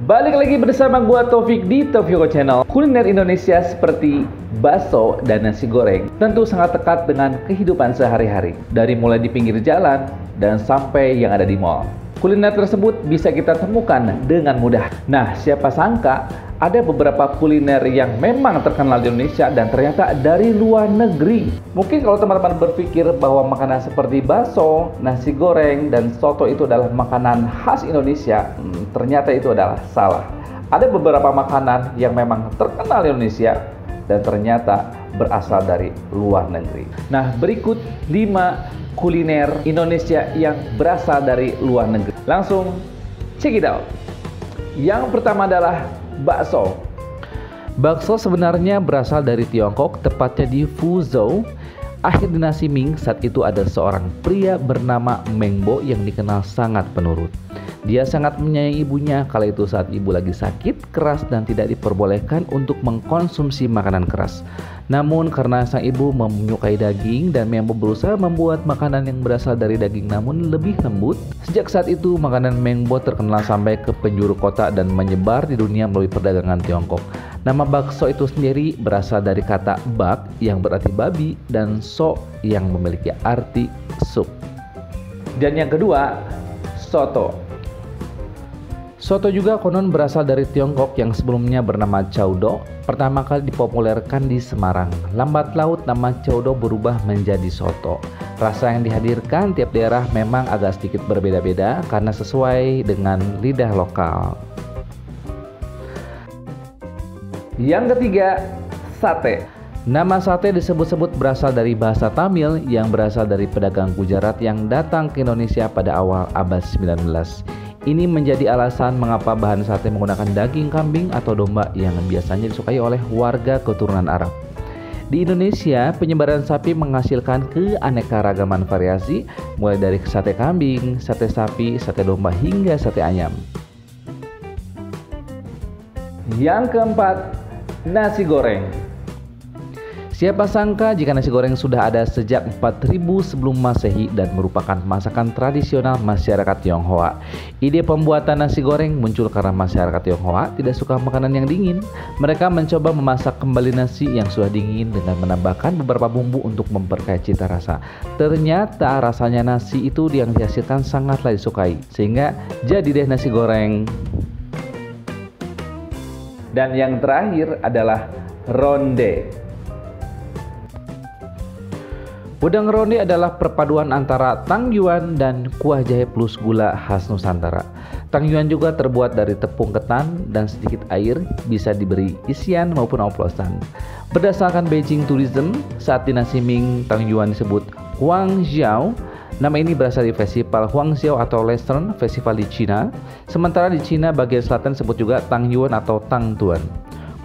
Balik lagi bersama gua Taufik di Taufiko Channel. Kuliner Indonesia seperti bakso dan nasi goreng tentu sangat dekat dengan kehidupan sehari-hari. Dari mulai di pinggir jalan dan sampai yang ada di mall. Kuliner tersebut bisa kita temukan dengan mudah. Nah, siapa sangka ada beberapa kuliner yang memang terkenal di Indonesia dan ternyata dari luar negeri. Mungkin kalau teman-teman berpikir bahwa makanan seperti bakso, nasi goreng, dan soto itu adalah makanan khas Indonesia, ternyata itu adalah salah. Ada beberapa makanan yang memang terkenal di Indonesia dan ternyata berasal dari luar negeri. Nah, berikut 5 kuliner Indonesia yang berasal dari luar negeri. Langsung check it out. Yang pertama adalah bakso. Bakso sebenarnya berasal dari Tiongkok, tepatnya di Fuzhou. Akhir dinasti Ming, saat itu ada seorang pria bernama Meng Bo yang dikenal sangat penurut. Dia sangat menyayangi ibunya, kala itu saat ibu lagi sakit keras dan tidak diperbolehkan untuk mengkonsumsi makanan keras. Namun karena sang ibu menyukai daging dan Meng Bo berusaha membuat makanan yang berasal dari daging namun lebih lembut. Sejak saat itu makanan Meng Bo terkenal sampai ke penjuru kota dan menyebar di dunia melalui perdagangan Tiongkok. Nama bakso itu sendiri berasal dari kata bak yang berarti babi dan so yang memiliki arti sup. Dan yang kedua, soto. Soto juga konon berasal dari Tiongkok yang sebelumnya bernama Chowdo, pertama kali dipopulerkan di Semarang. Lambat laut nama Chowdo berubah menjadi soto. Rasa yang dihadirkan tiap daerah memang agak sedikit berbeda-beda karena sesuai dengan lidah lokal. Yang ketiga, sate. Nama sate disebut-sebut berasal dari bahasa Tamil yang berasal dari pedagang Gujarat yang datang ke Indonesia pada awal abad 19. Ini menjadi alasan mengapa bahan sate menggunakan daging kambing atau domba yang biasanya disukai oleh warga keturunan Arab. Di Indonesia, penyebaran sapi menghasilkan keanekaragaman variasi, mulai dari sate kambing, sate sapi, sate domba, hingga sate ayam. Yang keempat, nasi goreng. Siapa sangka jika nasi goreng sudah ada sejak 4000 sebelum Masehi dan merupakan masakan tradisional masyarakat Tionghoa. Ide pembuatan nasi goreng muncul karena masyarakat Tionghoa tidak suka makanan yang dingin. Mereka mencoba memasak kembali nasi yang sudah dingin dengan menambahkan beberapa bumbu untuk memperkaya cita rasa. Ternyata rasanya nasi itu yang dihasilkan sangatlah disukai, sehingga jadi deh nasi goreng. Dan yang terakhir adalah ronde. Udang ronde adalah perpaduan antara tang yuan dan kuah jahe plus gula khas Nusantara. Tang yuan juga terbuat dari tepung ketan dan sedikit air, bisa diberi isian maupun oplosan. Berdasarkan Beijing Tourism, saat dinasti Ming, tang yuan disebut Huangjiao. Nama ini berasal dari festival Huangjiao atau Lantern Festival di Cina. Sementara di Cina bagian selatan disebut juga tang yuan atau tang tuan.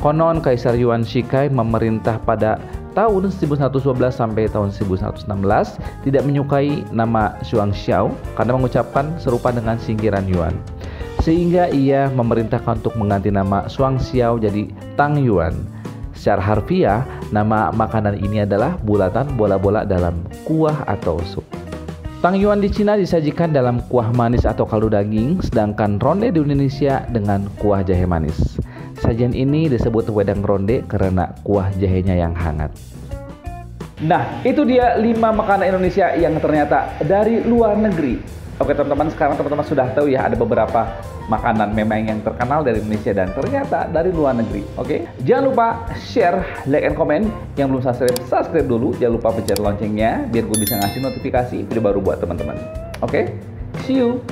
Konon Kaisar Yuan Shikai memerintah pada tahun 1112 sampai tahun 1116 tidak menyukai nama Xuanxiao karena mengucapkan serupa dengan singkiran Yuan. Sehingga ia memerintahkan untuk mengganti nama Xuanxiao jadi Tang Yuan. Secara harfiah, nama makanan ini adalah bulatan bola-bola dalam kuah atau sup. Tang Yuan di Cina disajikan dalam kuah manis atau kaldu daging, sedangkan ronde di Indonesia dengan kuah jahe manis. Sajian ini disebut wedang ronde karena kuah jahenya yang hangat. Nah, itu dia 5 makanan Indonesia yang ternyata dari luar negeri. Oke teman-teman, sekarang teman-teman sudah tahu ya ada beberapa makanan memang yang terkenal dari Indonesia dan ternyata dari luar negeri. Oke, jangan lupa share, like, and comment. Yang belum subscribe dulu. Jangan lupa pencet loncengnya biar gue bisa ngasih notifikasi video baru buat teman-teman. Oke, see you.